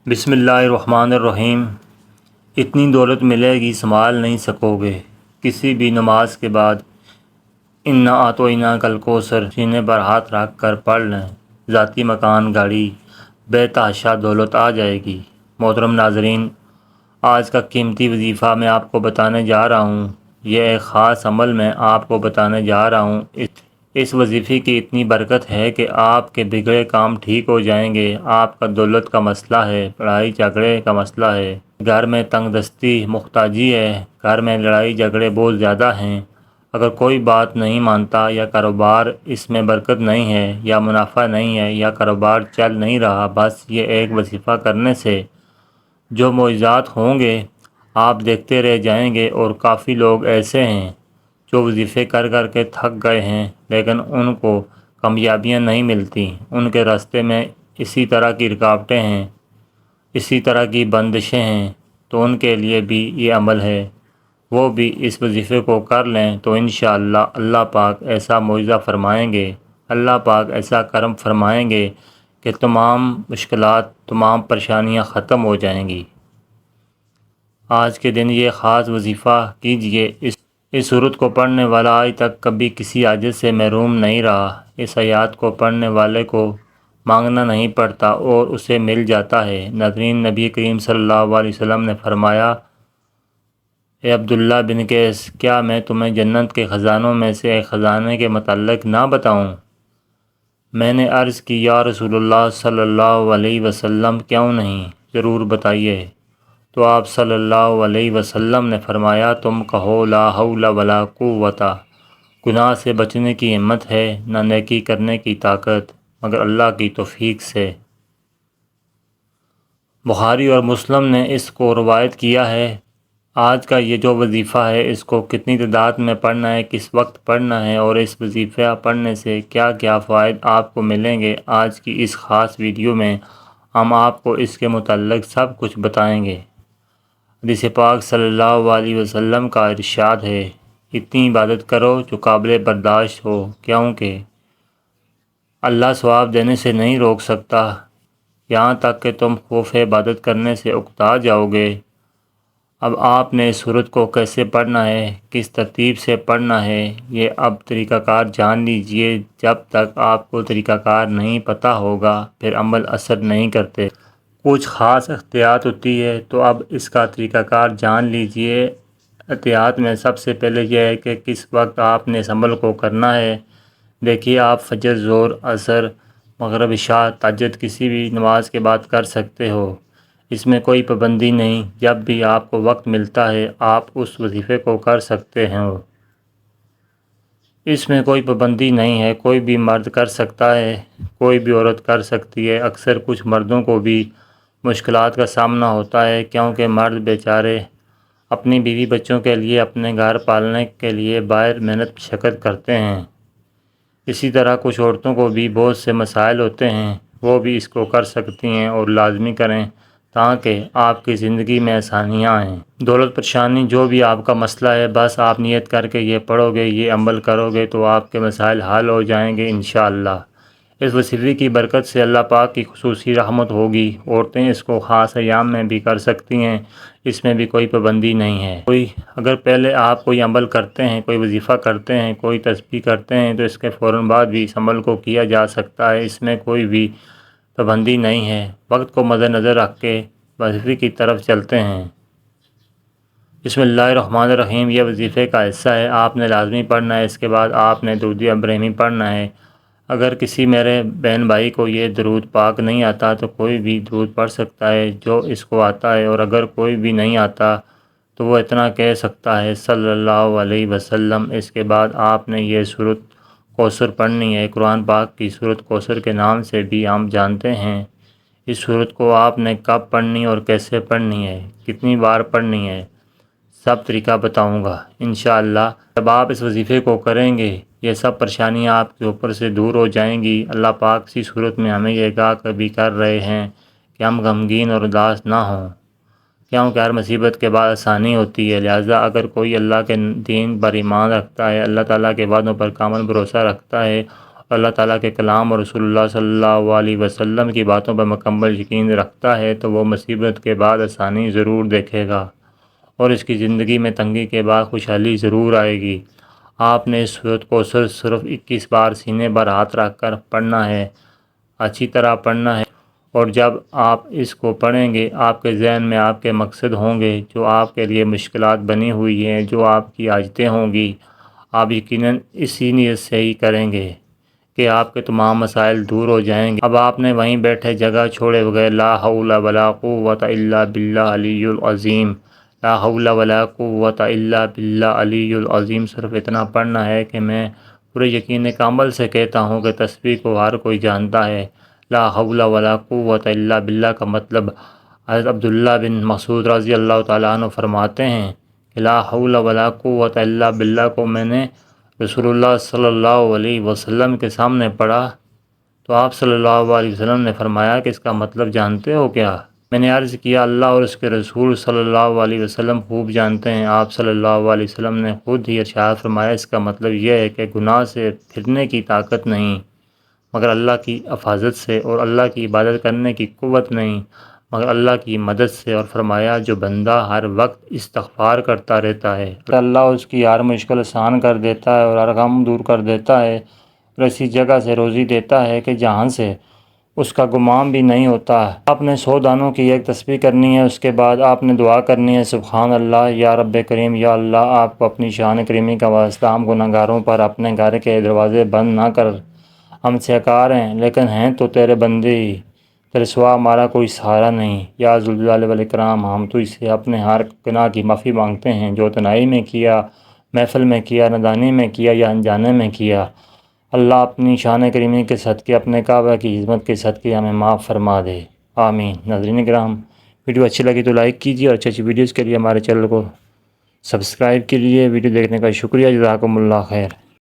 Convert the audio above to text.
بسم اللہ الرحمن الرحیم۔ اتنی دولت ملے گی سنبھال نہیں سکو گے۔ کسی بھی نماز کے بعد انا اعطیناک کل کوثر سینے پر ہاتھ رکھ کر پڑھ لیں، ذاتی مکان، گاڑی، بے تحاشا دولت آ جائے گی۔ محترم ناظرین، آج کا قیمتی وظیفہ میں آپ کو بتانے جا رہا ہوں۔ یہ ایک خاص عمل میں آپ کو بتانے جا رہا ہوں۔ اس وظیفے کی اتنی برکت ہے کہ آپ کے بگڑے کام ٹھیک ہو جائیں گے۔ آپ کا دولت کا مسئلہ ہے، لڑائی جھگڑے کا مسئلہ ہے، گھر میں تنگ دستی، محتاجی ہے، گھر میں لڑائی جھگڑے بہت زیادہ ہیں، اگر کوئی بات نہیں مانتا، یا کاروبار اس میں برکت نہیں ہے، یا منافع نہیں ہے، یا کاروبار چل نہیں رہا، بس یہ ایک وظیفہ کرنے سے جو معجزات ہوں گے آپ دیکھتے رہ جائیں گے۔ اور کافی لوگ ایسے ہیں جو وظیفے کر کر کے تھک گئے ہیں، لیکن ان کو کامیابیاں نہیں ملتی۔ ان کے راستے میں اسی طرح کی رکاوٹیں ہیں، اسی طرح کی بندشیں ہیں، تو ان کے لیے بھی یہ عمل ہے، وہ بھی اس وظیفے کو کر لیں تو انشاءاللہ اللہ پاک ایسا معجزہ فرمائیں گے، اللہ پاک ایسا کرم فرمائیں گے کہ تمام مشکلات، تمام پریشانیاں ختم ہو جائیں گی۔ آج کے دن یہ خاص وظیفہ کیجئے۔ اس سورت کو پڑھنے والا آج تک کبھی کسی عاجز سے محروم نہیں رہا۔ اس آیات کو پڑھنے والے کو مانگنا نہیں پڑتا اور اسے مل جاتا ہے۔ ناظرین، نبی کریم صلی اللہ علیہ وسلم نے فرمایا، اے عبداللہ بن قیس، کیا میں تمہیں جنت کے خزانوں میں سے ایک خزانے کے متعلق نہ بتاؤں؟ میں نے عرض کی، یا رسول اللہ صلی اللہ علیہ وسلم، کیوں نہیں، ضرور بتائیے۔ تو آپ صلی اللہ علیہ وسلم نے فرمایا، تم کہو لا حول ولا قوت، گناہ سے بچنے کی ہمت ہے، نہ نیکی کرنے کی طاقت مگر اللہ کی توفیق سے۔ بخاری اور مسلم نے اس کو روایت کیا ہے۔ آج کا یہ جو وظیفہ ہے، اس کو کتنی تعداد میں پڑھنا ہے، کس وقت پڑھنا ہے، اور اس وظیفہ پڑھنے سے کیا کیا فوائد آپ کو ملیں گے، آج کی اس خاص ویڈیو میں ہم آپ کو اس کے متعلق سب کچھ بتائیں گے۔ حدیث پاک صلی اللہ علیہ وسلم کا ارشاد ہے، اتنی عبادت کرو جو قابل برداشت ہو، کیونکہ اللہ ثواب دینے سے نہیں روک سکتا یہاں تک کہ تم خوف عبادت کرنے سے اکتا جاؤ گے۔ اب آپ نے اس سورت کو کیسے پڑھنا ہے، کس ترتیب سے پڑھنا ہے، یہ اب طریقہ کار جان لیجئے۔ جب تک آپ کو طریقہ کار نہیں پتہ ہوگا پھر عمل اثر نہیں کرتے۔ کچھ خاص احتیاط ہوتی ہے، تو اب اس کا طریقہ کار جان لیجئے۔ احتیاط میں سب سے پہلے یہ ہے کہ کس وقت آپ نے اس عمل کو کرنا ہے۔ دیکھیے، آپ فجر، ظہر، عصر، مغرب، عشاء، تہجد کسی بھی نماز کے بعد کر سکتے ہو، اس میں کوئی پابندی نہیں۔ جب بھی آپ کو وقت ملتا ہے آپ اس وظیفے کو کر سکتے ہیں، اس میں کوئی پابندی نہیں ہے، کوئی بھی مرد کر سکتا ہے، کوئی بھی عورت کر سکتی ہے۔ اکثر کچھ مردوں کو بھی مشکلات کا سامنا ہوتا ہے، کیونکہ مرد بیچارے اپنی بیوی بچوں کے لیے، اپنے گھر پالنے کے لیے باہر محنت مشقت کرتے ہیں۔ اسی طرح کچھ عورتوں کو بھی بہت سے مسائل ہوتے ہیں، وہ بھی اس کو کر سکتی ہیں، اور لازمی کریں تاکہ آپ کی زندگی میں آسانیاں آئیں۔ دولت، پریشانی، جو بھی آپ کا مسئلہ ہے، بس آپ نیت کر کے یہ پڑھو گے، یہ عمل کرو گے تو آپ کے مسائل حل ہو جائیں گے انشاءاللہ۔ اس وظیفے کی برکت سے اللہ پاک کی خصوصی رحمت ہوگی۔ عورتیں اس کو خاص ایام میں بھی کر سکتی ہیں، اس میں بھی کوئی پابندی نہیں ہے۔ اگر پہلے آپ کوئی عمل کرتے ہیں، کوئی وظیفہ کرتے ہیں، کوئی تسبیح کرتے ہیں، تو اس کے فوراً بعد بھی اس عمل کو کیا جا سکتا ہے، اس میں کوئی بھی پابندی نہیں ہے۔ وقت کو مد نظر رکھ کے وظیفے کی طرف چلتے ہیں۔ بسم اللہ الرحمن الرحیم، یہ وظیفے کا حصہ ہے، آپ نے لازمی پڑھنا ہے۔ اس کے بعد آپ نے درود ابراہیمی پڑھنا ہے۔ اگر کسی میرے بہن بھائی کو یہ درود پاک نہیں آتا تو کوئی بھی درود پڑھ سکتا ہے جو اس کو آتا ہے، اور اگر کوئی بھی نہیں آتا تو وہ اتنا کہہ سکتا ہے، صلی اللہ علیہ وسلم۔ اس کے بعد آپ نے یہ سورت کوثر پڑھنی ہے۔ قرآن پاک کی سورت کوثر کے نام سے بھی ہم جانتے ہیں۔ اس سورت کو آپ نے کب پڑھنی اور کیسے پڑھنی ہے، کتنی بار پڑھنی ہے، سب طریقہ بتاؤں گا انشاءاللہ۔ جب آپ اس وظیفے کو کریں گے یہ سب پریشانیاں آپ کے اوپر سے دور ہو جائیں گی۔ اللہ پاک اسی صورت میں ہمیں یہ گاہ کبھی کر رہے ہیں کہ ہم غمگین اور اداس نہ ہوں، کیونکہ ہر مصیبت کے بعد آسانی ہوتی ہے۔ لہٰذا اگر کوئی اللہ کے دین پر ایمان رکھتا ہے، اللہ تعالیٰ کے وعدوں پر کامل بھروسہ رکھتا ہے اللہ تعالیٰ کے کلام اور رسول اللہ صلی اللہ علیہ وسلم کی باتوں پر مکمل یقین رکھتا ہے تو وہ مصیبت کے بعد آسانی ضرور دیکھے گا اور اس کی زندگی میں تنگی کے بعد خوشحالی ضرور آئے گی۔ آپ نے اس سورۃ کوثر صرف 21 بار سینے پر ہاتھ رکھ کر پڑھنا ہے، اچھی طرح پڑھنا ہے، اور جب آپ اس کو پڑھیں گے آپ کے ذہن میں آپ کے مقصد ہوں گے، جو آپ کے لیے مشکلات بنی ہوئی ہیں، جو آپ کی حاجتیں ہوں گی، آپ یقیناً اسی نیت سے ہی کریں گے کہ آپ کے تمام مسائل دور ہو جائیں گے۔ اب آپ نے وہیں بیٹھے جگہ چھوڑے بغیر لا حول ولا قوت الا باللہ العلی العظیم، لا حول ولا قوت الا باللہ العلی العظیم صرف اتنا پڑھنا ہے کہ میں پورے یقین کامل سے کہتا ہوں کہ تسبیح کو ہر کوئی جانتا ہے۔ لا حول ولا قوت الا باللہ کا مطلب حضرت عبداللہ بن مسعود رضی اللہ تعالیٰ عنہ فرماتے ہیں کہ لا حول ولا قوت الا باللہ کو میں نے رسول اللہ صلی اللہ علیہ وسلم کے سامنے پڑھا تو آپ صلی اللہ علیہ وسلم نے فرمایا کہ اس کا مطلب جانتے ہو کیا؟ میں نے عرض کیا اللہ اور اس کے رسول صلی اللہ علیہ وسلم خوب جانتے ہیں۔ آپ صلی اللہ علیہ وسلم نے خود ہی ارشاد فرمایا اس کا مطلب یہ ہے کہ گناہ سے پھرنے کی طاقت نہیں مگر اللہ کی حفاظت سے، اور اللہ کی عبادت کرنے کی قوت نہیں مگر اللہ کی مدد سے، اور فرمایا جو بندہ ہر وقت استغفار کرتا رہتا ہے اللہ اس کی ہر مشکل آسان کر دیتا ہے اور ہر غم دور کر دیتا ہے، اور ایسی جگہ سے روزی دیتا ہے کہ جہاں سے اس کا گمان بھی نہیں ہوتا۔ آپ نے 100 دانوں کی ایک تسبیح کرنی ہے، اس کے بعد آپ نے دعا کرنی ہے سبحان اللہ یا رب کریم، یا اللہ آپ کو اپنی شان کریمی کا واسطہ ہم گناہ گاروں پر اپنے گھر کے دروازے بند نہ کر، ہم سیکار ہیں لیکن ہیں تو تیرے بندے ہی، تیرے سوا ہمارا کوئی سہارا نہیں، یا ذوالجلال والاکرام ہم تو اس سے اپنے ہر گناہ کی معافی مانگتے ہیں جو تنہائی میں کیا، محفل میں کیا، نادانی میں کیا یا انجانے میں کیا۔ اللہ اپنی شان کریمی کے صدقے، اپنے کعبہ کی عظمت کے صدقے ہمیں معاف فرما دے، آمین۔ ناظرین کرام، ویڈیو اچھی لگی تو لائک کیجیے اور اچھی ویڈیوز کے لیے ہمارے چینل کو سبسکرائب کیجیے۔ ویڈیو دیکھنے کا شکریہ، جزاکم اللہ خیر۔